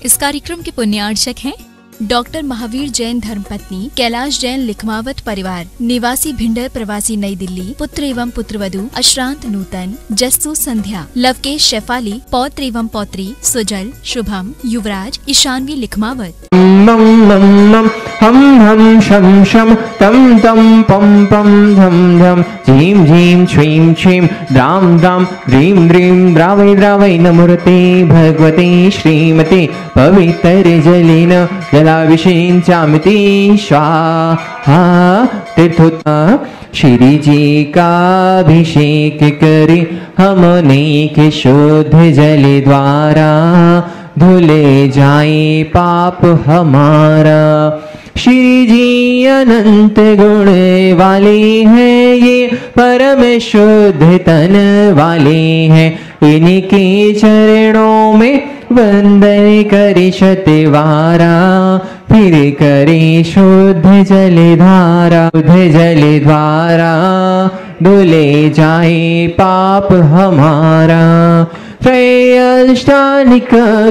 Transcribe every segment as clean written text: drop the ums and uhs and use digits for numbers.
इस कार्यक्रम के पुण्यार्चक हैं डॉक्टर महावीर जैन धर्मपत्नी कैलाश जैन लिखमावत परिवार निवासी भिंडर प्रवासी नई दिल्ली पुत्र एवं पुत्रवधु अश्रांत नूतन जस्सू संध्या लवकेश शेफाली पौत्र एवं पौत्री सुजल शुभम युवराज ईशानवी लिखमावत। मम मम मम हम हम शम शम तम तम पम पम धम धम झीम झीम श्रीम श्रीम द्राम द्राम ह्रीम ह्रीम द्रावै द्रावै नमोरते भगवते श्रीमते पवित्र जलेन जलाभिषेचामिति स्वाहा। तीर्थोत्तम श्री जी का अभिषेक करे हम अनेक शुद्ध जल द्वारा धुले जाए पाप हमारा। श्री जी अनंत गुण वाले हैं ये परम शुद्ध तन वाले हैं इनके चरणों में वंदन करे शतवारा फिर करे शुद्ध जल धारा शुद्ध जल द्वारा धुले जाए पाप हमारा। त्रयाष्टानिक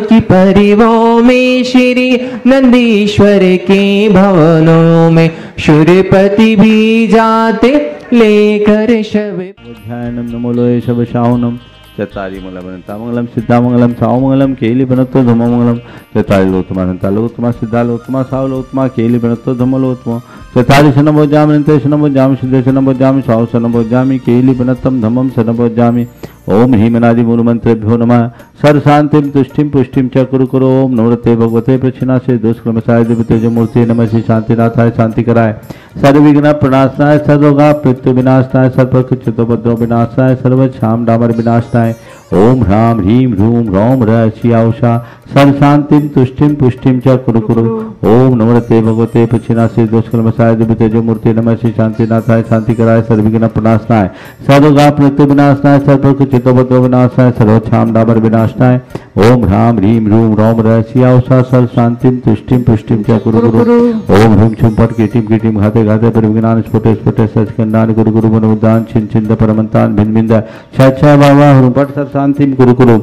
की परिवों में श्री नंदीश्वर के भवनों में शूरपति भी जाते लेकर शव ध्यानम नमो लोय शव शावनम चतारी मंगलम सिद्धामंगलम सावमंगलम केली बनत्तो धममंगलम चतारी लोत्तमा संतालोत्तमा सिद्धालोत्तमा सावलोत्तमा केली बनत्तो धमलोत्तमा चतारी शनभोजामि नित्य शनभोजामि सिद्धे शनभोजामि साव शनभोजामि केली बनत्तम धमम शनभोजामि। ओम ह्रीमनादि मूल मंत्रेभ्यो नमः। सर्व शांतिम तुष्टिम पुष्टिम च कुरु कुरु। ओम नवरते भगवते प्रचिना से दुष्क्रमसाय दिव्यतेज मूर्ति नमः। श्री शांतिनाथाय शांति कराय सर्वविघ्न प्रणाशनाय सर्वरोगा मृत्यु विनाशनाय सर्वपक्ष चित्तोपद्रव विनाशनाय सर्व छाम डामर विनाशनाय। ओम ह्राम ह्रीम ह्रूम ह्रौम ह्रौषा सर्व शांतिम तुष्टिम पुष्टिम च कुरु कुरु। ओम नवरते भगवते प्रचिना से दुष्क्रमसाय दिव्यतेज मूर्ति नमः। श्री शांतिनाथाय शांति कराय सर्वविघ्न प्रणाशनाय सर्वरोगा मृत्यु विनाशनाय सर्वपक्ष चित्तोपद्रव विनाशनाय सर्व छाम डामर विनाशनाय। ओम ह्राम ह्रीम ह्रूम ह्रौम ह्रौषा सर्व शांतिम तुष्टिम पुष्टिम च कुरु कुरु। ओम ह्रूम छुम पट कीटिम कीटिम घाते घाते परिविज्ञान स्फुटे स्फुटे सचखंडान गुरु गुरु वनुदान छिन छिंद परमंतान भिन्न भिन्न छा बाबा ह्रूम पट सर्व शांतिम कुरु कुरु।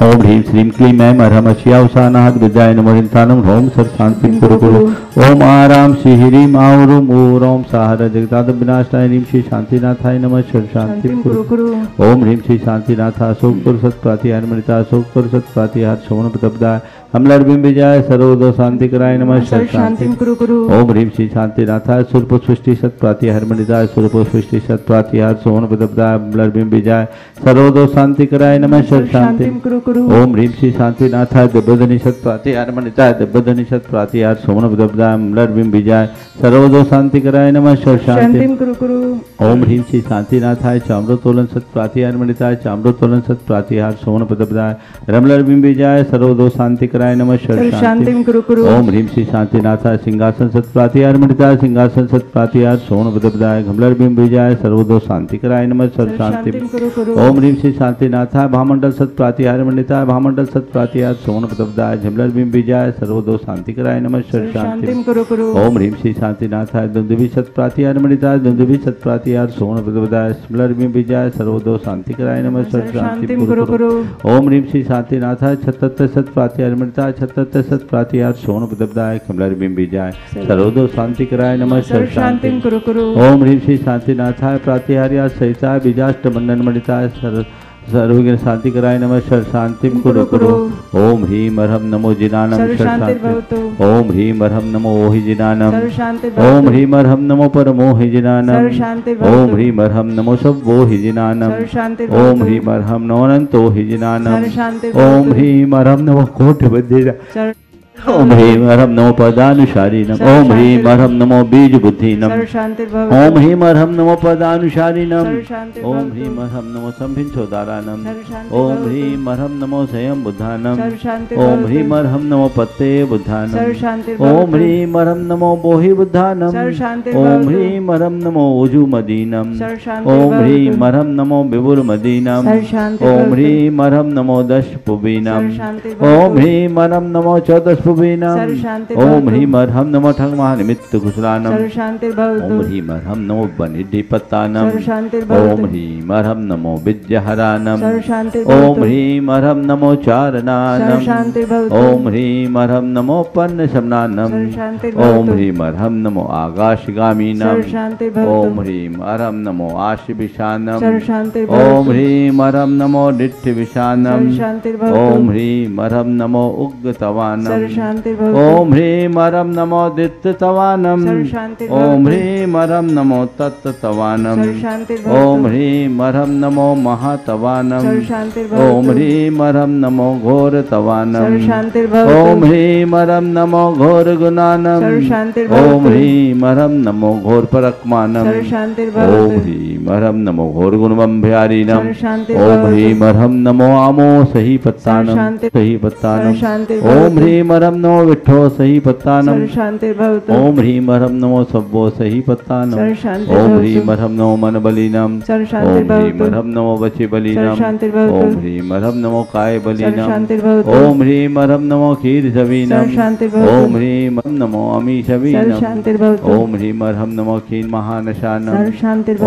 ओम ह्रीम श्रीम क्लीम ऐं अरहम श्यावसानाद विद्याय नमोरिंतानम ह्रौम सर्व शांतिम कुरु कुरु। ओम आराम श्री ह्रीम आउरुम ओम साहर जगदाद विनाशनाय ह्रीम श्री शांतिनाथाय नमः सर्व शांतिम कुरु कुरु। ओम ह्रीम श्री शांतिनाथ अशोक पुर सत्प्रातिहार मणिता अशोक पुर सत्प्रातिहार शोभन प्रतपदाय हमलर बिंब विजय सर्वोदो शांति कराय नमः सर्व शांतिम कुरु कुरु। ओम ह्रीम श्री शांतिनाथाय सूर्य सृष्टि सत्प्रातिहार मणिताय सूर्य सृष्टि सत्प्रातिहार शोभन प्रतपदाय हमलर बिंब विजय सर्वोदो शांति कराय नमः सर्व शांतिम कुरु कुरु। ओम ह्रीम श्री शांतिनाथाय दिव्यधनि सत्प्रातिहार मणिताय दिव्यधनि सत्प्रातिहार शोभन प्रतपदाय हमलर बिंब विजय सर्वोदो शांति कराय नमः सर्व शांतिम कुरु कुरु। ओम ह्रीम श्री शांतिनाथाय चाम्रोतोलन सत्प्रातिहार मणिताय चाम्रोतोलन सत्प्रातिहार शोभन प्रतपदाय रमलर बिंब विजय सर्वोदो शांति कराय नमः सर्व शांतिम कुरु कुरु। ओम ह्रीम श्री शांतिनाथाय सिंहासन सत्प्रातिहार मणिताय सिंहासन सत्प्रातिहार शोभन प्रतपदाय घमलर बिंब विजय सर्वोदो शांति कराय नमः सर्व शांतिम कुरु कुरु। ओम ह्रीम श्री शांतिनाथाय भामंडल सत्प्रातिहार मणिताय भामंडल सत्प्रातिहार शोभन प्रतपदाय झमलर बिंब विजय सर्वोदो शांति कराय नमः सर्व शांतिम कुरु कुरु। ओम ह्रीम श्री शांतिनाथाय दुंदुभि सत्प्रातिहार मणिताय दुंदुभि सत्प्रातिहार शोभन प्रतपदाय स्मलर बिंब विजय सर्वोदो शांति कराय नमः सर्व शांतिम कुरु कुरु। ओम ह्रीम श्री शांतिनाथाय छत्तर सत्प्रातिहार मणिताय छत्तर सत्प्रातिहार शोभन प्रतपदाय कमलर बिंब विजय सर्वोदो शांति कराय नमः सर्व शांतिम कुरु कुरु। ओम ह्रीम श्री शांतिनाथाय प्रातिहार्य सहिताय बीजाष्ट मंडन मणिताय सर्वविघ्न शांति कराय नमः सर्व शांतिम कुरु कुरु। ओम ह्रीम अरहम नमो जिनानम सर्व शांति। ओम ह्रीम अरहम नमो ओहि जिनानम ओम ह्रीम अरहम नमो परमो हि जिनानम ओम ह्रीम अरहम नमो सबो हि जिनानम ओम ह्रीम अरहम नमो अनंतो हि जिनानम ओम ह्रीम अरहम नमो कोटि ओम ह्रीम अरहम नमो पदानुशारिणम ओम ह्रीम अरहम नमो बीज बुद्धिनम ओम ह्रीम अरहम नमो पदानुशारिणम ओम ह्रीम अरहम नमो संभिंचोदारानम ओम ह्रीम अरहम नमो स्वयं बुद्धानम ओम ह्रीम अरहम नमो पत्ते बुद्धानम ओम ह्रीम अरहम नमो बोहि बुद्धानम ओम ह्रीम अरहम नमो उजु मदीनम ओम ह्रीम अरहम नमो विभुर मदीनम ओम ह्रीम अरहम नमो दश पुबीनम ओम ह्रीम अरहम नमो चौदश सर्वपापोपवेनम ओम ह्रीं अर्हं नमो ठं महानिमित्त कुशलानम ओम ह्रीं अर्हं नमो बनिधिपत्तानम ओम ह्रीं अर्हं नमो विद्याहरानम ओम ह्रीं अर्हं नमो चारणानम ओम ह्रीं अर्हं नमो पन्नशमनानम ओम ह्रीं अर्हं नमो आकाशगामीनम ओम ह्रीं अर्हं नमो आशिविशानम ओम ह्रीं अर्हं नमो दिट्ठविशानम ओम ह्रीं अर्हं नमो उग्गतवानम ओम ह्रीं अर्हं नमो दित्ततवानम ओम ह्रीं अर्हं नमो तत्तवानम ओम ह्रीं अर्हं नमो महातवानम ओम ह्रीं अर्हं नमो घोरतवानम ओम ह्रीं अर्हं नमो घोरगुणानम ओम ह्रीं अर्हं नमो घोरपरक्मानम ओम ह्रीं अर्हं नमो घोरगुणमभ्यारीनम ओम ह्रीं अर्हं नमो आमो सही पत्तानम ओम ह्रीं अर्हं नमो विट्ठो सही पत्तानम ओम ह्रीं अर्हं नमो सव्वो सही पत्तानम ओम ह्रीं अर्हं नमो मनबलिनम ओम ह्रीं अर्हं नमो वचि बलिनम ओम ह्रीं अर्हं नमो काय बलिनम ओम ह्रीं अर्हं नमो क्षीर सवीनम ओम ह्रीं अर्हं नमो अमी सवीनम ओम ह्रीं अर्हं नमो क्षीर महानशानम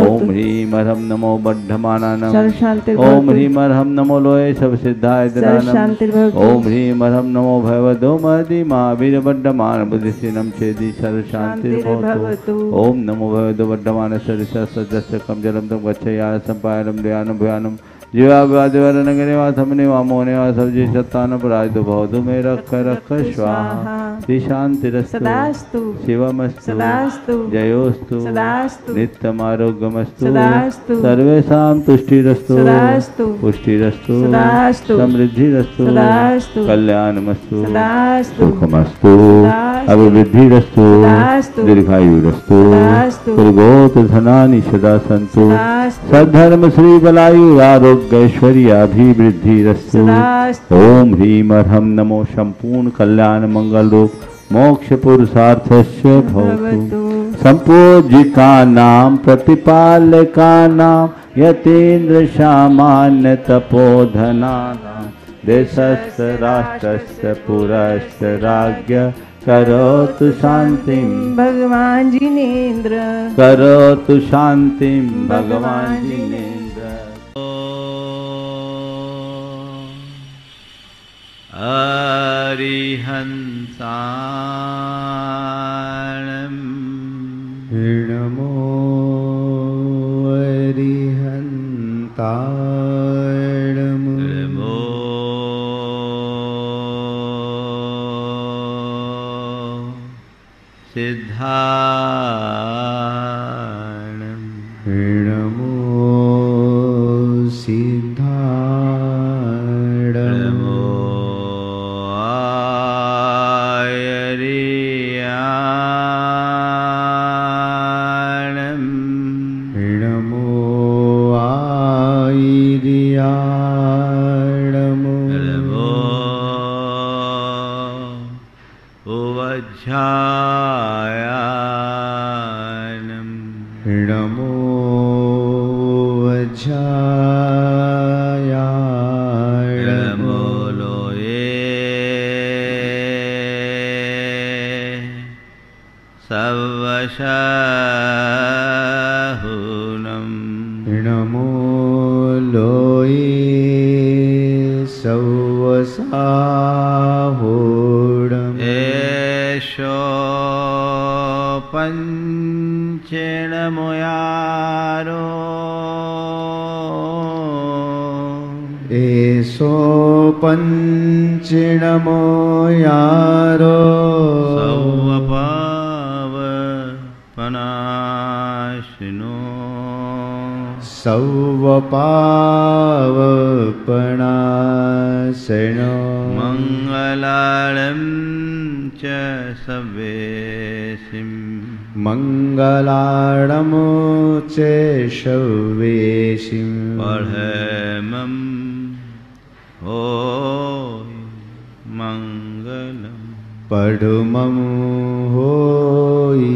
ओम ह्रीं अर्हं नमो बद्धमानानम ओम ह्रीं अर्हं नमो लोये सब सिद्धाय ददानम ओम ह्रीं अर्हं नमो भगवतो महदी महावीरबद्धमान बुद्धिसीनम चेदि सर्व शांतिर्भवतु ओम नमो भगवतो बद्धमान सरसस्य कम जलम तम गच्छया संपायनम दयानम भयानम जीवादिवादनगनिवासमनि वामोने वा सब्जी सत्तान पराजितो भवतु मे रक्ष स्वाहा शांतिरस्तु शिवमस्तु जयोस्तु नित्यमारोग्यमस्तु सर्वेषां तुष्टिरस्तु पुष्टिरस्तु समृद्धिरस्तु कल्याणमस्तु सुखमस्तु अभिवृद्धिरस्तु दीर्घायुरस्तु दुर्गोत्रधनानि सदा सन्तु सद्धर्म श्री बलायु आरोग्यैश्वर्याभिवृद्धिरस्तु ओम ह्रीं अर्हं नमो संपूर्ण कल्याण मंगल रूप मोक्ष पुरुषार्थस्य भवतु संपूज्यकानां प्रतिपालकानां यतेन्द्र सामान्य तपोधनानां देशस्य राष्ट्रस्य पुरस्य राज्ञ करोतु शांतिं भगवान जिनेन्द्र करोतु शांतिं भगवान जिनेन्द्र अरिहंसाणं नमो अरिहन्ताणं नमो सिद्धाणं नमो सिद्धाणं नमो वज्रायाणं नमो लोये सवशाहुनं नमो लोये सवसाहुणम् एषो पंचेणमुयारो एषो पंचेणमो यारो सौवपावपनाशिनो सौवपावपनाशिनो मंगलालं च सवेशिं मंगलार्णमो च शवेशिं पढ़ेमं हो मंगलम् पढ़ुमं होई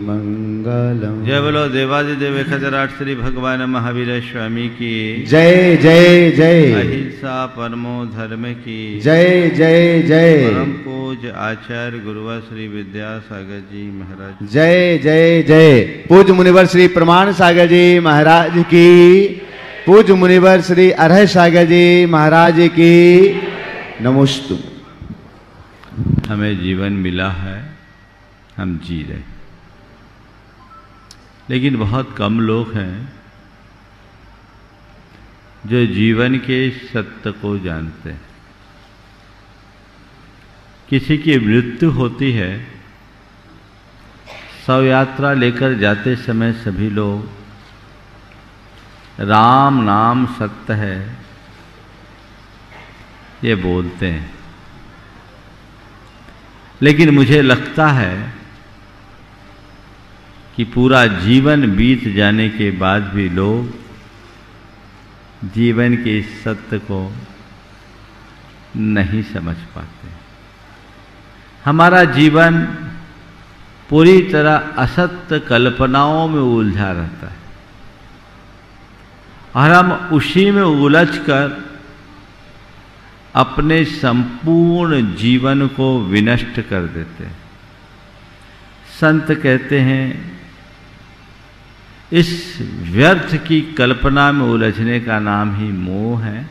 मंगलम्। जय बोलो देवादिदेव खजराट श्री भगवान महावीर स्वामी की जय जय जय। अहिंसा परमो धर्म की जय जय जय। परम पूज्य पूज्य आचार्य गुरुवर श्री विद्यासागर जी महाराज। जय जय जय। पूज्य मुनिवर श्री प्रमाण सागर जी महाराज की, पूज्य मुनिवर श्री अरह सागर जी महाराज की नमोस्तु। हमें जीवन मिला है, हम जी रहे, लेकिन बहुत कम लोग हैं जो जीवन के सत्य को जानते हैं। किसी की मृत्यु होती है, शव यात्रा लेकर जाते समय सभी लोग राम नाम सत्य है ये बोलते हैं, लेकिन मुझे लगता है कि पूरा जीवन बीत जाने के बाद भी लोग जीवन के इस सत्य को नहीं समझ पाते। हमारा जीवन पूरी तरह असत्य कल्पनाओं में उलझा रहता है और हम उसी में उलझकर अपने संपूर्ण जीवन को विनष्ट कर देते हैं। संत कहते हैं इस व्यर्थ की कल्पना में उलझने का नाम ही मोह है।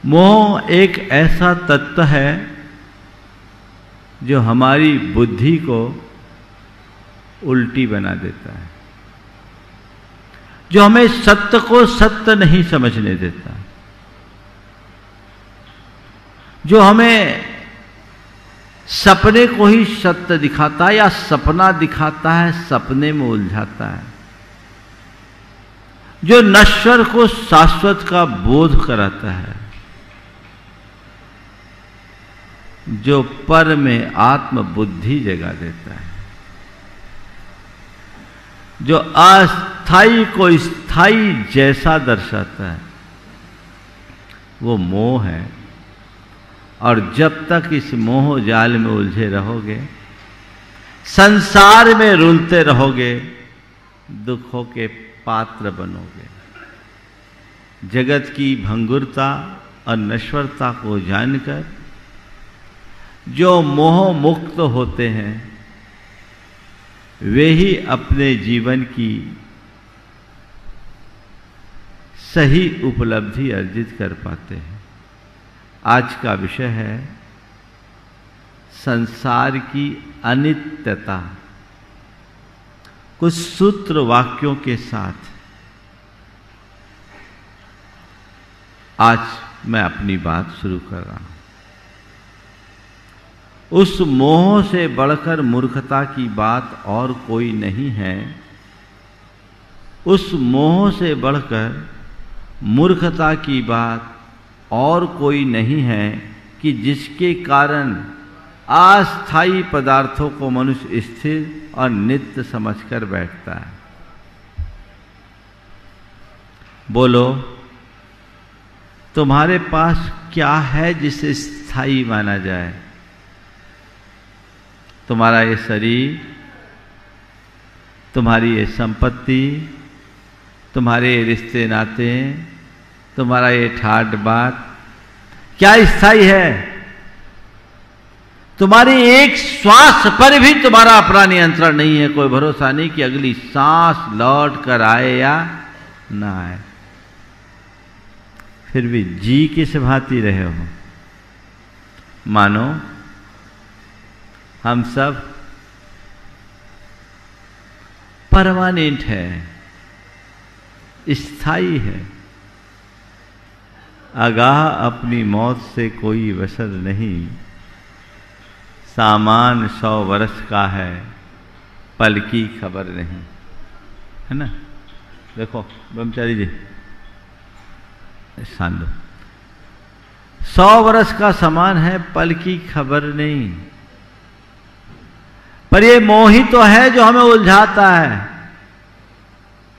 मोह एक ऐसा तत्व है जो हमारी बुद्धि को उल्टी बना देता है, जो हमें सत्य को सत्य नहीं समझने देता, जो हमें सपने को ही सत्य दिखाता है या सपना दिखाता है, सपने में उलझाता है, जो नश्वर को शाश्वत का बोध कराता है, जो पर में आत्म बुद्धि जगा देता है, जो अस्थाई को स्थाई जैसा दर्शाता है, वो मोह है। और जब तक इस मोह जाल में उलझे रहोगे, संसार में रुलते रहोगे, दुखों के पात्र बनोगे। जगत की भंगुरता और नश्वरता को जानकर जो मोह मुक्त होते हैं वे ही अपने जीवन की सही उपलब्धि अर्जित कर पाते हैं। आज का विषय है संसार की अनित्यता। कुछ सूत्र वाक्यों के साथ आज मैं अपनी बात शुरू कर रहा हूं। उस मोह से बढ़कर मूर्खता की बात और कोई नहीं है। उस मोह से बढ़कर मूर्खता की बात और कोई नहीं है कि जिसके कारण अस्थायी पदार्थों को मनुष्य स्थिर और नित्य समझकर बैठता है। बोलो, तुम्हारे पास क्या है जिसे स्थायी माना जाए? तुम्हारा ये शरीर, तुम्हारी ये संपत्ति, तुम्हारे ये रिश्ते नाते, तुम्हारा ये ठाट बाट क्या स्थायी है? तुम्हारी एक श्वास पर भी तुम्हारा अपना नियंत्रण नहीं है। कोई भरोसा नहीं कि अगली सांस लौट कर आए या ना आए। फिर भी जी किस भांति रहे हो? मानो हम सब परमानेंट है, स्थायी है। आगाह अपनी मौत से कोई वसर नहीं। सामान 100 वर्ष का है, पल की खबर नहीं, है ना? देखो ब्रह्मचारी जी, शांत। 100 वर्ष का सामान है, पल की खबर नहीं। पर ये मोह ही तो है जो हमें उलझाता है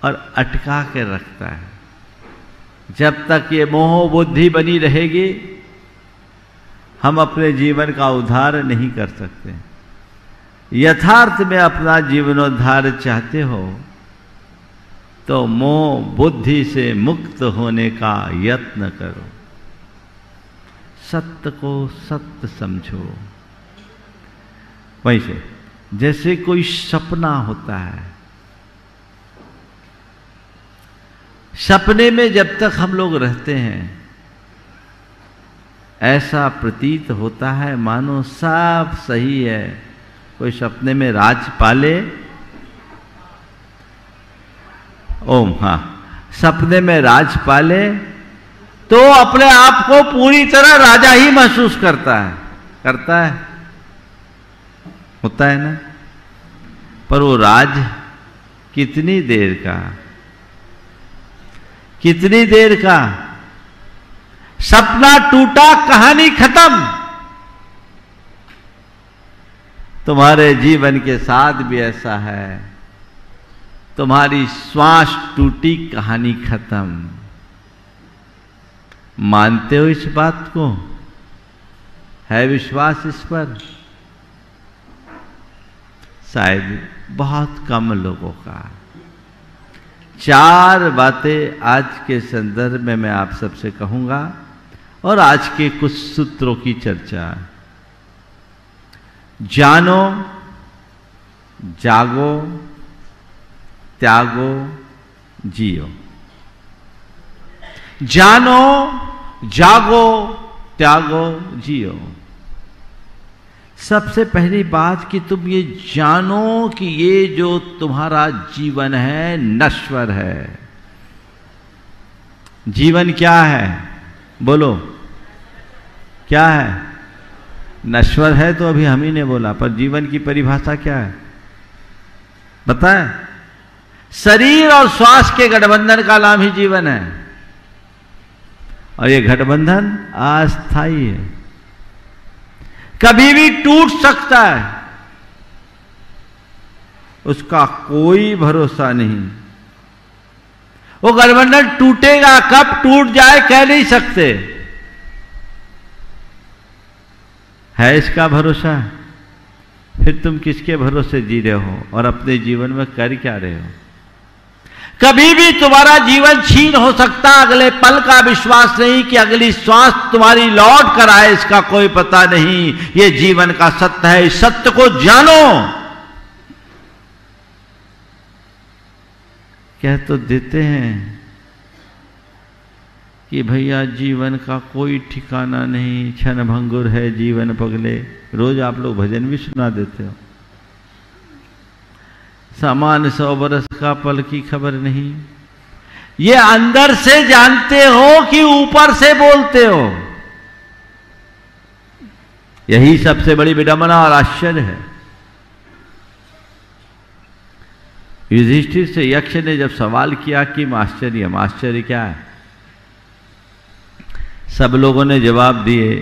और अटका के रखता है। जब तक ये मोह बुद्धि बनी रहेगी, हम अपने जीवन का उद्धार नहीं कर सकते। यथार्थ में अपना जीवनोद्धार चाहते हो तो मोह बुद्धि से मुक्त होने का यत्न करो। सत्य को सत्य समझो। वैसे जैसे कोई सपना होता है, सपने में जब तक हम लोग रहते हैं ऐसा प्रतीत होता है मानो सब सही है। कोई सपने में राज पाले, ओम, हाँ, सपने में राज पाले तो अपने आप को पूरी तरह राजा ही महसूस करता है, होता है ना। पर वो राज कितनी देर का, सपना टूटा, कहानी खत्म। तुम्हारे जीवन के साथ भी ऐसा है, तुम्हारी श्वास टूटी, कहानी खत्म। मानते हो इस बात को? है विश्वास इस पर? शायद बहुत कम लोगों का। 4 बातें आज के संदर्भ में मैं आप सबसे कहूंगा और आज के कुछ सूत्रों की चर्चा। जानो, जागो, त्यागो, जियो। जानो, जागो, त्यागो, जियो। सबसे पहली बात कि तुम ये जानो कि ये जो तुम्हारा जीवन है नश्वर है। जीवन क्या है? बोलो, क्या है? नश्वर है तो अभी हम ही ने बोला, पर जीवन की परिभाषा क्या है पता है? शरीर और श्वास के गठबंधन का नाम ही जीवन है, और ये गठबंधन अस्थायी है, कभी भी टूट सकता है, उसका कोई भरोसा नहीं। वो गठबंधन टूटेगा, कब टूट जाए कह नहीं सकते। है इसका भरोसा? फिर तुम किसके भरोसे जी रहे हो और अपने जीवन में कर क्या रहे हो? कभी भी तुम्हारा जीवन छीन हो सकता, अगले पल का विश्वास नहीं कि अगली श्वास तुम्हारी लौट कर आए, इसका कोई पता नहीं। ये जीवन का सत्य है, इस सत्य को जानो। कह तो देते हैं कि भैया जीवन का कोई ठिकाना नहीं, क्षण भंगुर है जीवन पगले। रोज आप लोग भजन भी सुना देते हो। सामान 100 बरस का पल की खबर नहीं। ये अंदर से जानते हो कि ऊपर से बोलते हो? यही सबसे बड़ी विडंबना और आश्चर्य है। युधिष्ठिर से यक्ष ने जब सवाल किया कि आश्चर्य क्या है, सब लोगों ने जवाब दिए।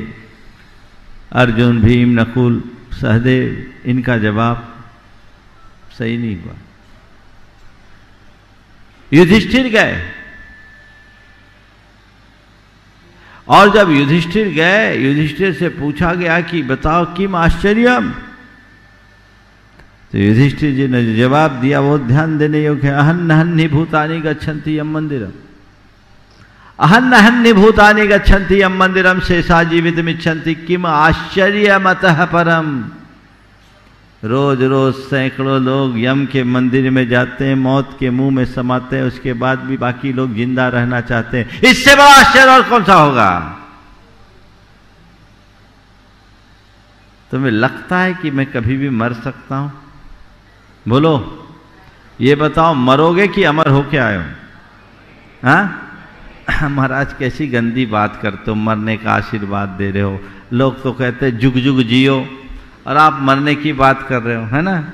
अर्जुन, भीम, नकुल, सहदेव, इनका जवाब सही नहीं हुआ। युधिष्ठिर गए, और जब युधिष्ठिर गए, युधिष्ठिर से पूछा गया कि बताओ किम आश्चर्यम, तो युधिष्ठिर जी ने जवाब दिया वो ध्यान देने योग्य है। अहन्नहन्नि भूतानि गच्छन्ति यम मंदिरम, अहन्नहन्नि भूतानि गच्छन्ति यम मंदिरम शेषा जीवितमिच्छन्ति किम आश्चर्यमतः परम। रोज रोज सैकड़ों लोग यम के मंदिर में जाते हैं, मौत के मुंह में समाते हैं, उसके बाद भी बाकी लोग जिंदा रहना चाहते हैं। इससे बड़ा आश्चर्य और कौन सा होगा? तुम्हें लगता है कि मैं कभी भी मर सकता हूं? बोलो, ये बताओ, मरोगे कि अमर होके आए हो? हाँ महाराज, कैसी गंदी बात करते हो, मरने का आशीर्वाद दे रहे हो। लोग तो कहते हैं जुग जुग जियो, और आप मरने की बात कर रहे हो, है ना?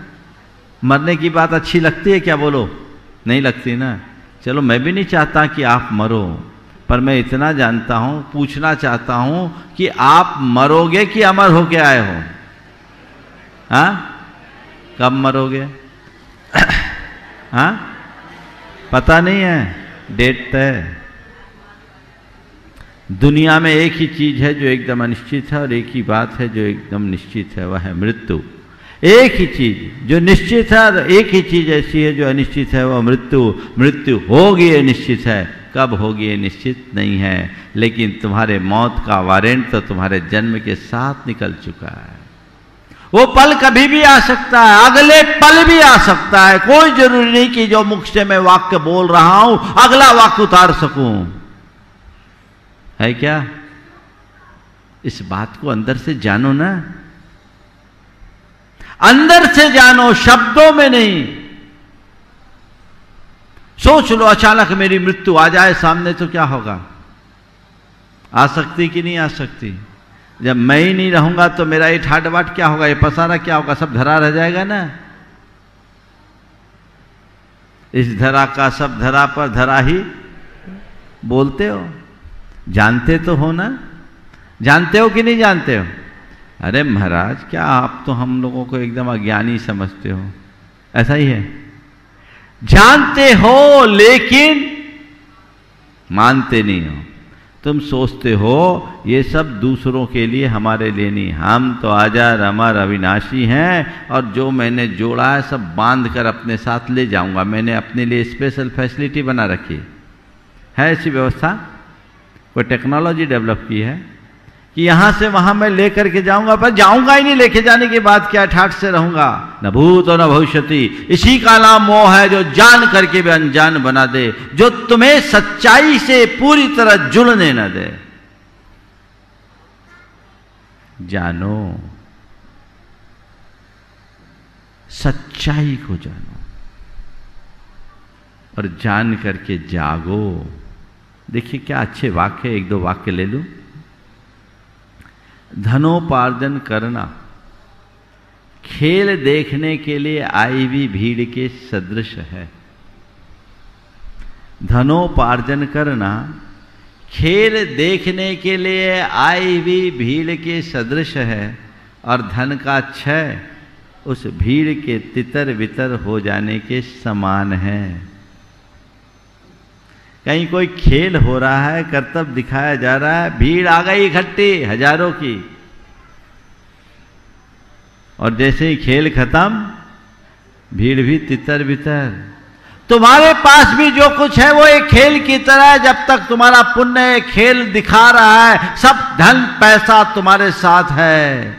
मरने की बात अच्छी लगती है क्या? बोलो, नहीं लगती ना। चलो, मैं भी नहीं चाहता कि आप मरो, पर मैं इतना जानता हूं, पूछना चाहता हूं कि आप मरोगे कि अमर होके आए हो? हाँ, कब मरोगे? हाँ, पता नहीं है, डेट तय। दुनिया में एक ही चीज है जो एकदम अनिश्चित है, और एक ही बात है जो एकदम निश्चित है, वह है मृत्यु। एक ही चीज जो निश्चित है, और एक ही चीज ऐसी है जो अनिश्चित है, वह मृत्यु। मृत्यु होगी, ये निश्चित है। कब होगी ये निश्चित नहीं है, लेकिन तुम्हारे मौत का वारंट तो तुम्हारे जन्म के साथ निकल चुका है। वो पल कभी भी आ सकता है, अगले पल भी आ सकता है। कोई जरूरी नहीं कि जो मुख से मैं वाक्य बोल रहा हूं अगला वाक्य उतार सकूं, है क्या? इस बात को अंदर से जानो ना, अंदर से जानो, शब्दों में नहीं। सोच लो अचानक मेरी मृत्यु आ जाए सामने तो क्या होगा? आ सकती कि नहीं आ सकती? जब मैं ही नहीं रहूंगा तो मेरा ये ठाट बाट क्या होगा, ये पसारा क्या होगा, सब धरा रह जाएगा ना। इस धरा का सब धरा पर धरा ही बोलते हो, जानते तो हो ना, जानते हो कि नहीं जानते हो? अरे महाराज क्या आप तो हम लोगों को एकदम अज्ञानी समझते हो, ऐसा ही है। जानते हो लेकिन मानते नहीं हो। तुम सोचते हो ये सब दूसरों के लिए, हमारे लिए नहीं। हम तो आजार अमर अविनाशी हैं और जो मैंने जोड़ा है सब बांध कर अपने साथ ले जाऊंगा। मैंने अपने लिए स्पेशल फैसिलिटी बना रखी है ऐसी व्यवस्था, कोई टेक्नोलॉजी डेवलप की है कि यहां से वहां मैं लेकर के जाऊंगा, पर जाऊंगा ही नहीं। लेके जाने के बाद क्या ठाठ से रहूंगा? न भूत और न भविष्यति। इसी का नाम मोह है जो जान करके भी अनजान बना दे, जो तुम्हें सच्चाई से पूरी तरह जुड़ने न दे। जानो, सच्चाई को जानो और जान करके जागो। देखिए क्या अच्छे वाक्य, एक दो वाक्य ले लूं। धनोपार्जन करना खेल देखने के लिए आई हुई भीड़ के सदृश है। धनोपार्जन करना खेल देखने के लिए आई हुई भीड़ के सदृश है और धन का क्षय उस भीड़ के तितर बितर हो जाने के समान है। कहीं कोई खेल हो रहा है, करतब दिखाया जा रहा है, भीड़ आ गई इकट्ठी हजारों की, और जैसे ही खेल खत्म भीड़ भी तितर बितर। तुम्हारे पास भी जो कुछ है वो एक खेल की तरह है। जब तक तुम्हारा पुण्य खेल दिखा रहा है, सब धन पैसा तुम्हारे साथ है।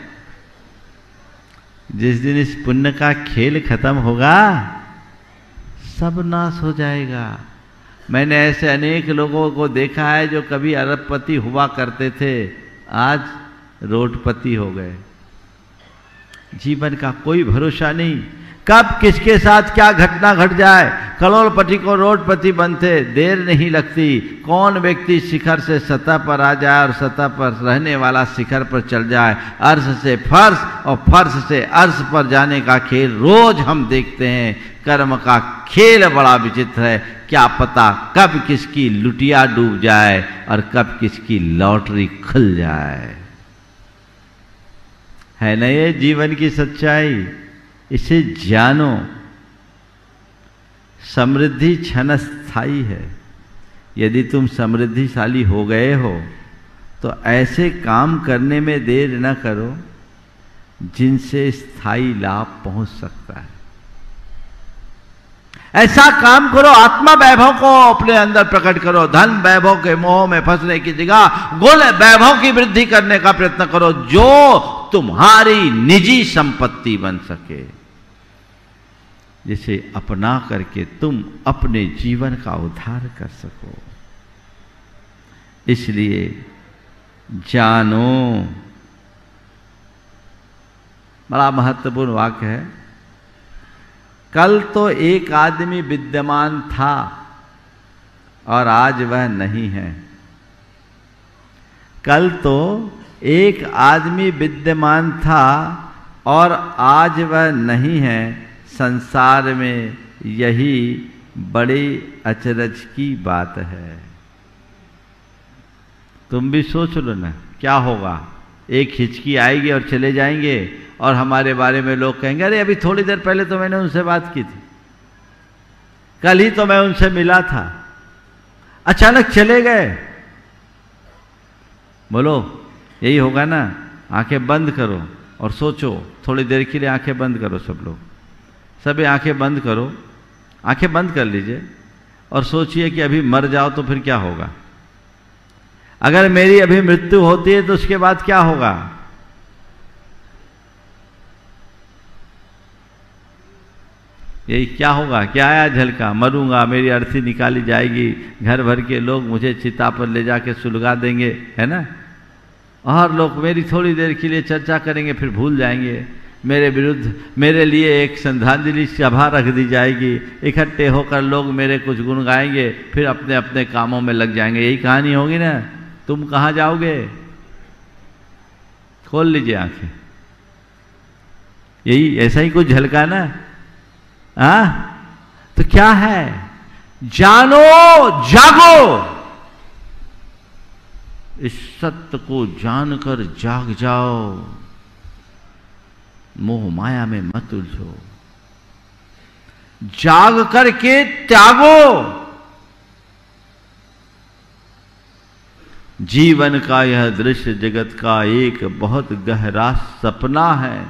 जिस दिन इस पुण्य का खेल खत्म होगा सब नाश हो जाएगा। मैंने ऐसे अनेक लोगों को देखा है जो कभी अरबपति हुआ करते थे, आज रोडपति हो गए। जीवन का कोई भरोसा नहीं, कब किसके साथ क्या घटना घट जाए। करोड़पति को रोडपति बनते देर नहीं लगती। कौन व्यक्ति शिखर से सतह पर आ जाए और सतह पर रहने वाला शिखर पर चल जाए। अर्श से फर्श और फर्श से अर्श पर जाने का खेल रोज हम देखते हैं। कर्म का खेल बड़ा विचित्र है। क्या पता कब किसकी लुटिया डूब जाए और कब किसकी लॉटरी खुल जाए। है ना ये जीवन की सच्चाई? इसे जानो। समृद्धि क्षणस्थायी है। यदि तुम समृद्धिशाली हो गए हो तो ऐसे काम करने में देर न करो जिनसे स्थायी लाभ पहुंच सकता है। ऐसा काम करो, आत्मा वैभव को अपने अंदर प्रकट करो। धन वैभव के मोह में फंसने की जगह गुण वैभव की वृद्धि करने का प्रयत्न करो, जो तुम्हारी निजी संपत्ति बन सके, जिसे अपना करके तुम अपने जीवन का उद्धार कर सको। इसलिए जानो। बड़ा महत्वपूर्ण वाक्य है। कल तो एक आदमी विद्यमान था और आज वह नहीं है। कल तो एक आदमी विद्यमान था और आज वह नहीं है। संसार में यही बड़ी अचरज की बात है। तुम भी सोच लो ना क्या होगा। एक हिचकी आएगी और चले जाएंगे और हमारे बारे में लोग कहेंगे, अरे अभी थोड़ी देर पहले तो मैंने उनसे बात की थी, कल ही तो मैं उनसे मिला था, अचानक चले गए। बोलो यही होगा ना। आंखें बंद करो और सोचो। थोड़ी देर के लिए आंखें बंद करो। सब लोग सभी आंखें बंद करो। आंखें बंद कर लीजिए और सोचिए कि अभी मर जाओ तो फिर क्या होगा। अगर मेरी अभी मृत्यु होती है तो उसके बाद क्या होगा। यही क्या होगा, क्या आया झलका, मरूंगा, मेरी अर्थी निकाली जाएगी, घर भर के लोग मुझे चिता पर ले जाके सुलगा देंगे, है ना, और लोग मेरी थोड़ी देर के लिए चर्चा करेंगे फिर भूल जाएंगे, मेरे विरुद्ध मेरे लिए एक श्रद्धांजलि सभा रख दी जाएगी, इकट्ठे होकर लोग मेरे कुछ गुण गाएंगे, फिर अपने अपने कामों में लग जाएंगे। यही कहानी होगी ना। तुम कहाँ जाओगे, खोल लीजिए आंखें, यही ऐसा ही कुछ झलका ना। तो क्या है, जानो जागो, इस सत्य को जानकर जाग जाओ, मोह माया में मत उलझो, जाग करके त्यागो। जीवन का यह दृश्य जगत का एक बहुत गहरा सपना है।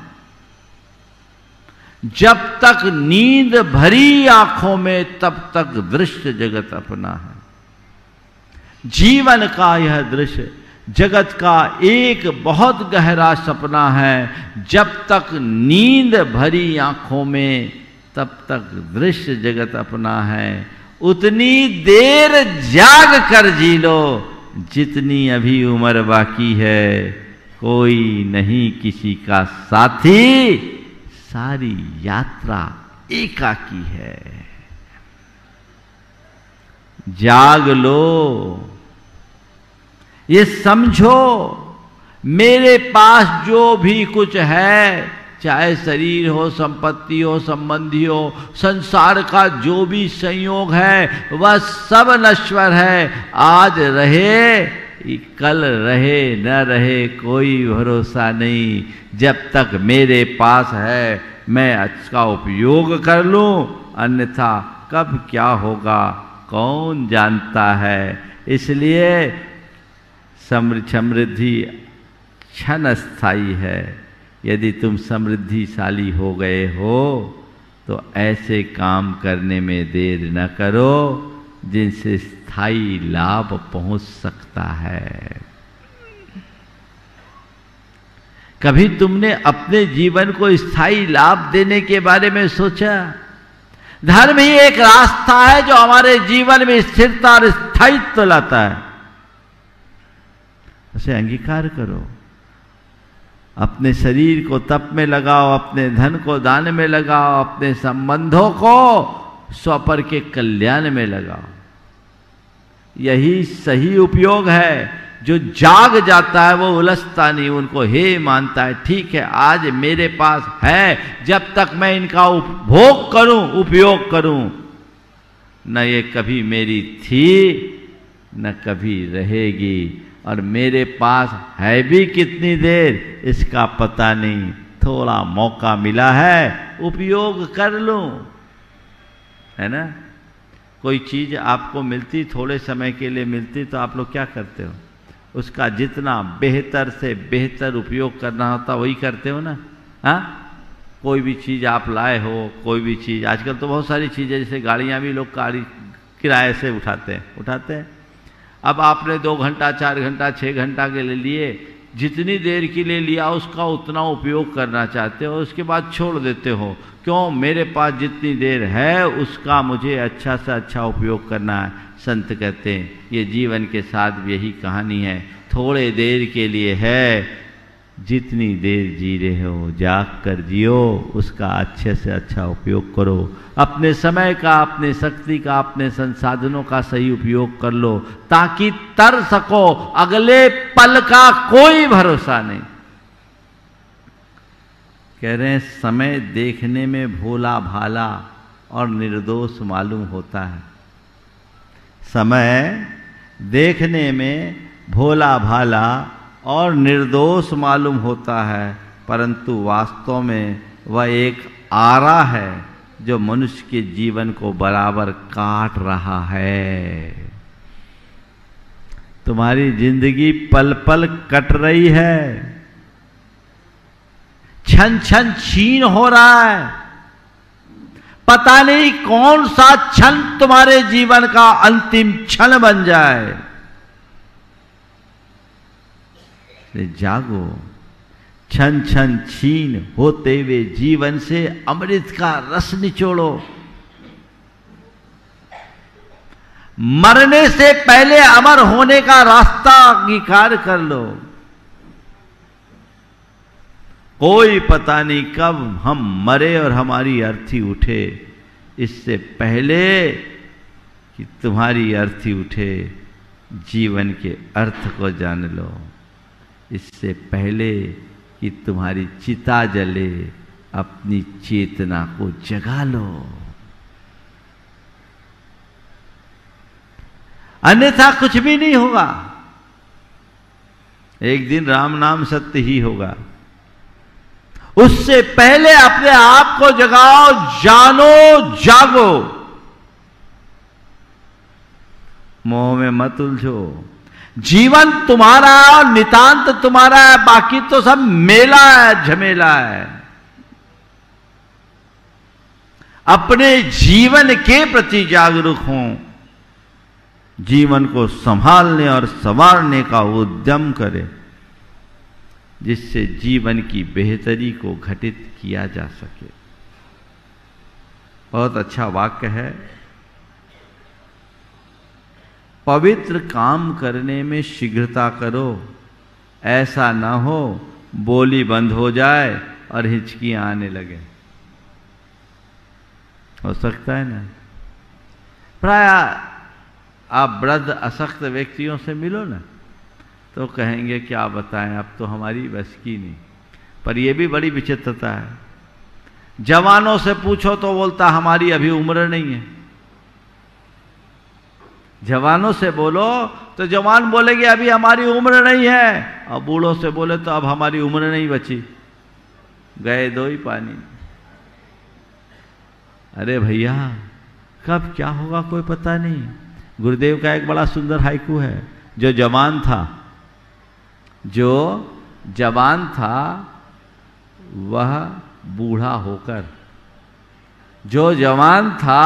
जब तक नींद भरी आंखों में तब तक दृश्य जगत अपना है। जीवन का यह दृश्य जगत का एक बहुत गहरा सपना है। जब तक नींद भरी आंखों में तब तक दृश्य जगत अपना है। उतनी देर जाग कर जी लो जितनी अभी उम्र बाकी है। कोई नहीं किसी का साथी, सारी यात्रा एकाकी है। जाग लो, ये समझो मेरे पास जो भी कुछ है, चाहे शरीर हो, संपत्ति हो, संबंधी हो, संसार का जो भी संयोग है वह सब नश्वर है। आज रहे कल रहे न रहे कोई भरोसा नहीं। जब तक मेरे पास है मैं इसका उपयोग कर लूं, अन्यथा कब क्या होगा कौन जानता है। इसलिए समृद्धि क्षण स्थायी है। यदि तुम समृद्धिशाली हो गए हो तो ऐसे काम करने में देर न करो जिनसे स्थायी लाभ पहुंच सकता है। कभी तुमने अपने जीवन को स्थायी लाभ देने के बारे में सोचा? धर्म ही एक रास्ता है जो हमारे जीवन में स्थिरता और स्थायित्व लाता है। उसे अंगीकार करो। अपने शरीर को तप में लगाओ, अपने धन को दान में लगाओ, अपने संबंधों को स्वपर के कल्याण में लगाओ। यही सही उपयोग है। जो जाग जाता है वो उलझता नहीं, उनको हे मानता है। ठीक है, आज मेरे पास है, जब तक मैं इनका उपभोग करूं, उपयोग करूं, न ये कभी मेरी थी न कभी रहेगी। और मेरे पास है भी कितनी देर इसका पता नहीं। थोड़ा मौका मिला है, उपयोग कर लूं, है ना। कोई चीज आपको मिलती, थोड़े समय के लिए मिलती, तो आप लोग क्या करते हो? उसका जितना बेहतर से बेहतर उपयोग करना होता वही करते हो ना। हाँ, कोई भी चीज़ आप लाए हो, कोई भी चीज़, आजकल तो बहुत सारी चीज़ें, जैसे गाड़ियाँ भी लोग किराए से उठाते हैं। अब आपने 2 घंटा 4 घंटा 6 घंटा के लिए जितनी देर के लिए लिया उसका उतना उपयोग करना चाहते हो, उसके बाद छोड़ देते हो। क्यों? मेरे पास जितनी देर है उसका मुझे अच्छा से अच्छा उपयोग करना है। संत कहते हैं ये जीवन के साथ भी यही कहानी है। थोड़े देर के लिए है, जितनी देर जी रहे हो जाग कर जियो, उसका अच्छे से अच्छा उपयोग करो। अपने समय का, अपने शक्ति का, अपने संसाधनों का सही उपयोग कर लो ताकि तर सको। अगले पल का कोई भरोसा नहीं। कह रहे हैं समय देखने में भोला भाला और निर्दोष मालूम होता है। समय देखने में भोला भाला और निर्दोष मालूम होता है, परंतु वास्तव में वह एक आरा है जो मनुष्य के जीवन को बराबर काट रहा है। तुम्हारी जिंदगी पल पल कट रही है, क्षण क्षण छीन हो रहा है। पता नहीं कौन सा क्षण तुम्हारे जीवन का अंतिम क्षण बन जाए। जागो, क्षण क्षण छीन होते हुए जीवन से अमृत का रस निचोड़ो। मरने से पहले अमर होने का रास्ता अंगीकार कर लो। कोई पता नहीं कब हम मरे और हमारी अर्थी उठे। इससे पहले कि तुम्हारी अर्थी उठे, जीवन के अर्थ को जान लो। इससे पहले कि तुम्हारी चिता जले, अपनी चेतना को जगा लो, अन्यथा कुछ भी नहीं होगा। एक दिन राम नाम सत्य ही होगा। उससे पहले अपने आप को जगाओ, जानो, जागो। मोह में मत उलझो। जीवन तुम्हारा, नितांत तुम्हारा है, बाकी तो सब मेला है, झमेला है। अपने जीवन के प्रति जागरूक हों, जीवन को संभालने और संवारने का उद्यम करें, जिससे जीवन की बेहतरी को घटित किया जा सके। बहुत अच्छा वाक्य है, पवित्र काम करने में शीघ्रता करो, ऐसा ना हो बोली बंद हो जाए और हिचकियां आने लगे। हो सकता है ना। प्राय आप वृद्ध असक्त व्यक्तियों से मिलो ना, तो कहेंगे क्या बताएं, अब तो हमारी बस की नहीं। पर यह भी बड़ी विचित्रता है। जवानों से पूछो तो बोलता हमारी अभी उम्र नहीं है। जवानों से बोलो तो जवान बोलेंगे अभी हमारी उम्र नहीं है, और बूढ़ों से बोले तो अब हमारी उम्र नहीं बची, गए दो ही पानी। अरे भैया, कब क्या होगा कोई पता नहीं। गुरुदेव का एक बड़ा सुंदर हाइकू है। जो जवान था वह बूढ़ा होकर, जो जवान था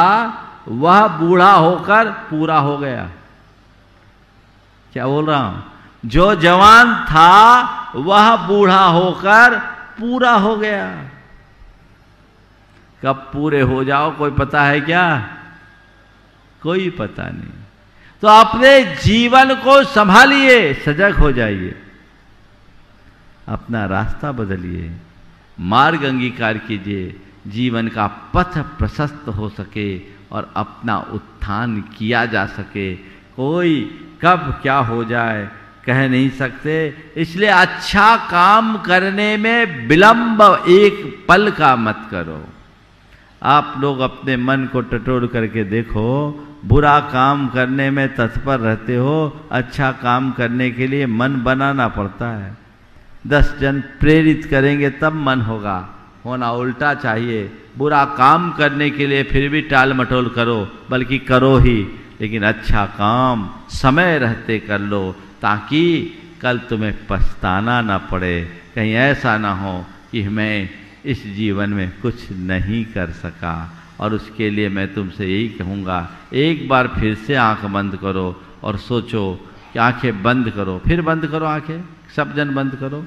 वह बूढ़ा होकर पूरा हो गया। क्या बोल रहा हूं? जो जवान था वह बूढ़ा होकर पूरा हो गया। कब पूरे हो जाओ कोई पता है क्या? कोई पता नहीं। तो अपने जीवन को संभालिए, सजग हो जाइए, अपना रास्ता बदलिए, मार्ग अंगीकार कीजिए, जीवन का पथ प्रशस्त हो सके और अपना उत्थान किया जा सके। कोई कब क्या हो जाए कह नहीं सकते, इसलिए अच्छा काम करने में विलंब एक पल का मत करो। आप लोग अपने मन को टटोल करके देखो, बुरा काम करने में तत्पर रहते हो, अच्छा काम करने के लिए मन बनाना पड़ता है। 10 जन प्रेरित करेंगे तब मन होगा, होना उल्टा चाहिए। बुरा काम करने के लिए फिर भी टाल मटोल करो, बल्कि करो ही, लेकिन अच्छा काम समय रहते कर लो, ताकि कल तुम्हें पछताना ना पड़े। कहीं ऐसा ना हो कि मैं इस जीवन में कुछ नहीं कर सका। और उसके लिए मैं तुमसे यही कहूँगा, एक बार फिर से आंख बंद करो और सोचो कि आंखें बंद करो, फिर बंद करो आंखें, सब जन बंद करो,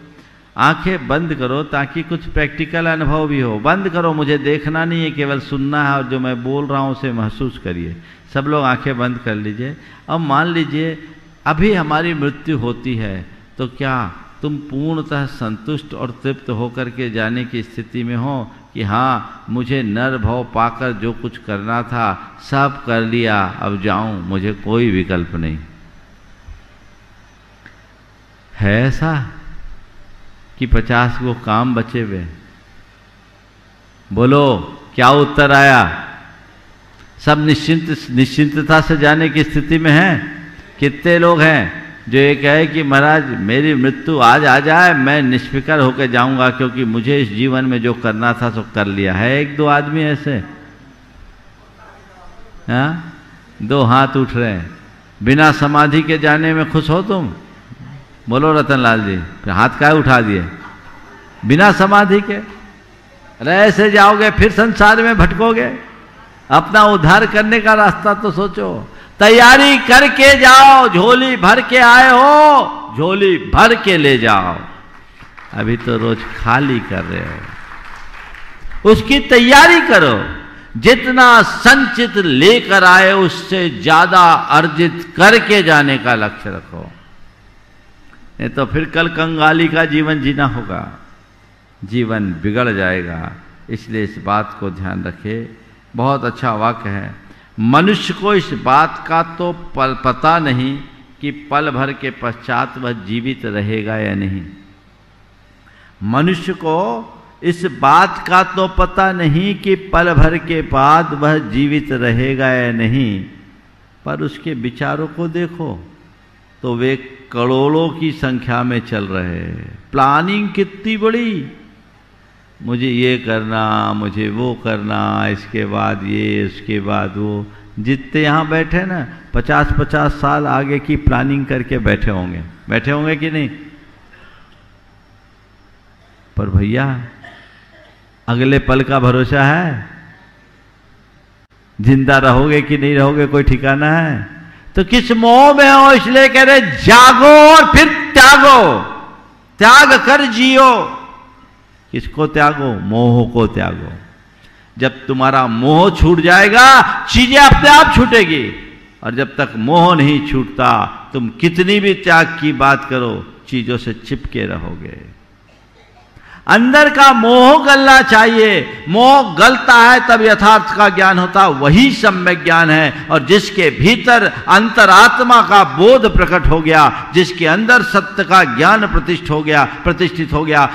आंखें बंद करो, ताकि कुछ प्रैक्टिकल अनुभव भी हो। बंद करो, मुझे देखना नहीं है, केवल सुनना है, और जो मैं बोल रहा हूँ उसे महसूस करिए। सब लोग आंखें बंद कर लीजिए। अब मान लीजिए अभी हमारी मृत्यु होती है, तो क्या तुम पूर्णतः संतुष्ट और तृप्त होकर के जाने की स्थिति में हो कि हाँ, मुझे नर भाव पाकर जो कुछ करना था सब कर लिया, अब जाऊं, मुझे कोई विकल्प नहीं है? ऐसा कि 50 को काम बचे हुए? बोलो क्या उत्तर आया? सब निश्चिंतता से जाने की स्थिति में हैं? कितने लोग हैं जो ये कहे कि महाराज मेरी मृत्यु आज आ जाए, मैं निष्फिकर होकर जाऊंगा, क्योंकि मुझे इस जीवन में जो करना था सो कर लिया है? 1-2 आदमी ऐसे? हाँ, 2 हाथ उठ रहे हैं। बिना समाधि के जाने में खुश हो तुम? बोलो रतनलाल जी, फिर हाथ काहे उठा दिए? बिना समाधि के? अरे ऐसे जाओगे फिर संसार में भटकोगे। अपना उद्धार करने का रास्ता तो सोचो। तैयारी करके जाओ, झोली भर के आए हो, झोली भर के ले जाओ। अभी तो रोज खाली कर रहे हो, उसकी तैयारी करो। जितना संचित लेकर आए उससे ज्यादा अर्जित करके जाने का लक्ष्य रखो, नहीं तो फिर कल कंगाली का जीवन जीना होगा, जीवन बिगड़ जाएगा। इसलिए इस बात को ध्यान रखे। बहुत अच्छा वाक्य है। मनुष्य को इस बात का तो पता नहीं कि पल भर के पश्चात वह जीवित रहेगा या नहीं। मनुष्य को इस बात का तो पता नहीं कि पल भर के बाद वह जीवित रहेगा या नहीं, पर उसके विचारों को देखो तो वे करोड़ों की संख्या में चल रहे हैं। प्लानिंग कितनी बड़ी, मुझे ये करना, मुझे वो करना, इसके बाद ये, उसके बाद वो। जितने यहाँ बैठे ना 50-50 साल आगे की प्लानिंग करके बैठे होंगे कि नहीं? पर भैया अगले पल का भरोसा है? जिंदा रहोगे कि नहीं रहोगे कोई ठिकाना है? तो किस मोह में हो, इसलिए कह रहे जागो और फिर त्यागो, त्याग कर जियो। किसको त्यागो? मोह को त्यागो। जब तुम्हारा मोह छूट जाएगा चीजें अपने आप छूटेगी, और जब तक मोह नहीं छूटता तुम कितनी भी त्याग की बात करो चीजों से चिपके रहोगे। अंदर का मोह गलना चाहिए। मोह गलता है तब यथार्थ का ज्ञान होता, वही सम्यक ज्ञान है। और जिसके भीतर अंतरात्मा का बोध प्रकट हो गया, जिसके अंदर सत्य का ज्ञान प्रतिष्ठित हो गया,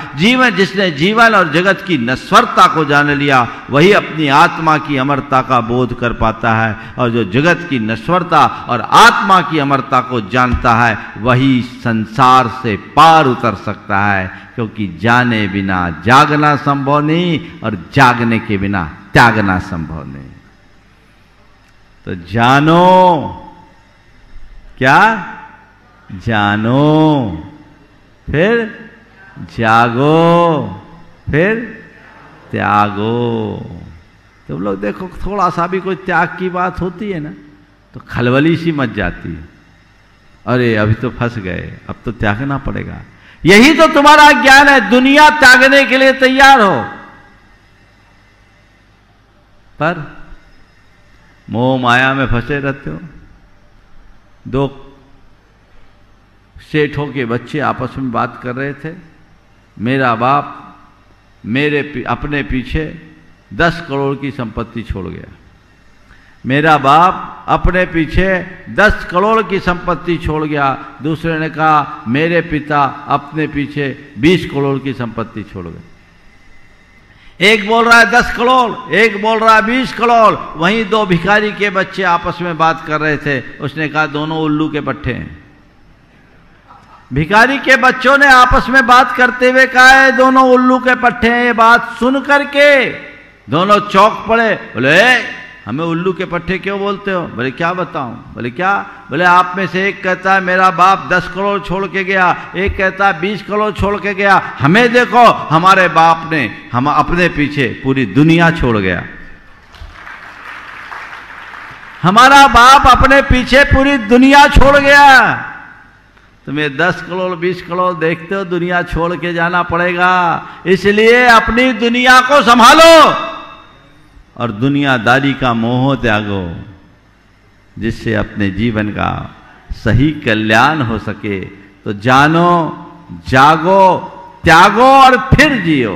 जिसने जीवन और जगत की नश्वरता को जान लिया, वही अपनी आत्मा की अमरता का बोध कर पाता है। और जो जगत की नश्वरता और आत्मा की अमरता को जानता है वही संसार से पार उतर सकता है, क्योंकि जाने बिना जागना संभव नहीं और जागने के बिना त्यागना संभव नहीं। तो जानो, क्या जानो, फिर जागो, फिर त्यागो। तुम लोग देखो थोड़ा सा भी कोई त्याग की बात होती है ना तो खलबली सी मच जाती है। अरे अभी तो फंस गए, अब तो त्यागना पड़ेगा। यही तो तुम्हारा ज्ञान है। दुनिया त्यागने के लिए तैयार हो, पर मोह माया में फंसे रहते हो। दो सेठों के बच्चे आपस में बात कर रहे थे। मेरा बाप अपने पीछे 10 करोड़ की संपत्ति छोड़ गया। मेरा बाप अपने पीछे 10 करोड़ की संपत्ति छोड़ गया। दूसरे ने कहा मेरे पिता अपने पीछे 20 करोड़ की संपत्ति छोड़ गए। एक बोल रहा है 10 करोड़, एक बोल रहा है 20 करोड़। वहीं दो भिखारी के बच्चे आपस में बात कर रहे थे। उसने कहा दोनों उल्लू के पट्टे हैं। भिखारी के बच्चों ने आपस में बात करते हुए कहा है दोनों उल्लू के पट्टे हैं। ये बात सुन करके दोनों चौंक पड़े। बोले हमें उल्लू के पट्टे क्यों बोलते हो? बोले क्या बताऊं? बोले क्या? बोले आप में से एक कहता है मेरा बाप 10 करोड़ छोड़ के गया, एक कहता है 20 करोड़ छोड़ के गया। हमें देखो, हमारे बाप ने हम अपने पीछे पूरी दुनिया छोड़ गया। हमारा बाप अपने पीछे पूरी दुनिया छोड़ गया। तुम्हें 10 करोड़ 20 करोड़ देखते हो, दुनिया छोड़ के जाना पड़ेगा। इसलिए अपनी दुनिया को संभालो और दुनियादारी का मोह त्यागो, जिससे अपने जीवन का सही कल्याण हो सके। तो जानो, जागो, त्यागो और फिर जियो।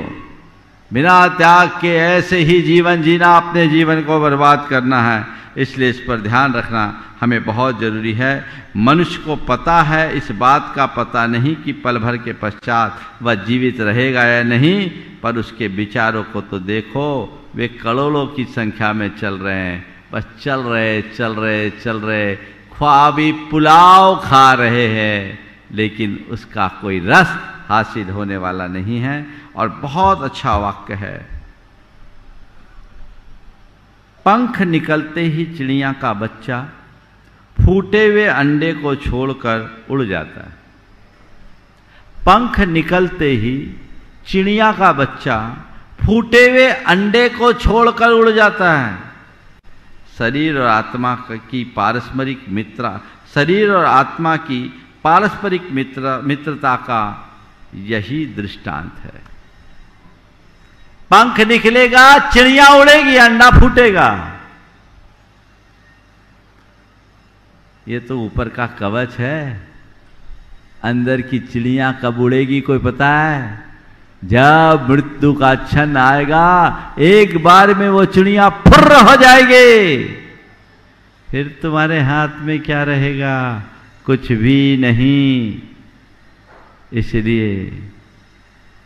बिना त्याग के ऐसे ही जीवन जीना अपने जीवन को बर्बाद करना है। इसलिए इस पर ध्यान रखना हमें बहुत जरूरी है। मनुष्य को पता है, इस बात का पता नहीं कि पल भर के पश्चात वह जीवित रहेगा या नहीं, पर उसके विचारों को तो देखो, वे करोड़ों की संख्या में चल रहे हैं। बस चल रहे, ख्वाबी पुलाव खा रहे हैं, लेकिन उसका कोई रस हासिल होने वाला नहीं है। और बहुत अच्छा वाक्य है, पंख निकलते ही चिड़िया का बच्चा फूटे हुए अंडे को छोड़कर उड़ जाता है। पंख निकलते ही चिड़िया का बच्चा फूटे हुए अंडे को छोड़कर उड़ जाता है। शरीर और आत्मा की पारस्परिक शरीर और आत्मा की पारस्परिक मित्रता का यही दृष्टांत है। पंख निकलेगा, चिड़िया उड़ेगी, अंडा फूटेगा। ये तो ऊपर का कवच है, अंदर की चिड़िया कब उड़ेगी कोई पता है? जब मृत्यु का क्षण आएगा, एक बार में वो चिड़िया फुर्र हो जाएगी, फिर तुम्हारे हाथ में क्या रहेगा? कुछ भी नहीं। इसलिए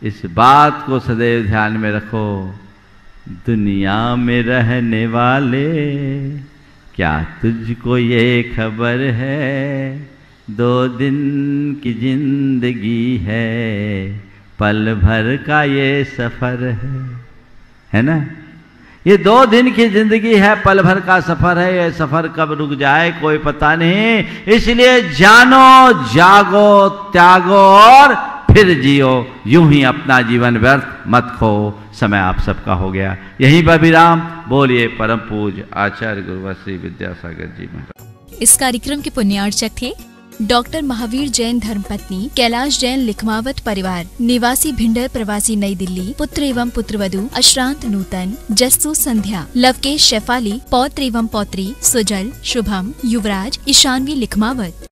इस बात को सदैव ध्यान में रखो, दुनिया में रहने वाले क्या तुझको ये खबर है, 2 दिन की जिंदगी है, पल भर का ये सफर है ना? ये 2 दिन की जिंदगी है, पल भर का सफर है। ये सफर कब रुक जाए कोई पता नहीं। इसलिए जानो, जागो, त्यागो और फिर जियो। यूं ही अपना जीवन व्यर्थ मत खो। समय आप सबका हो गया। यहीं पर विराम। बोलिए परम पूज्य आचार्य गुरुवर श्री विद्यासागर जी महाराज। इस कार्यक्रम के पुण्यार्चक थे डॉक्टर महावीर जैन धर्मपत्नी कैलाश जैन लिखमावत परिवार, निवासी भिंडर, प्रवासी नई दिल्ली, पुत्र एवं पुत्रवधू अश्रांत नूतन, जस्सू संध्या, लवकेश शेफाली, पौत्र एवं पौत्री सुजल, शुभम, युवराज, ईशानवी लिखमावत।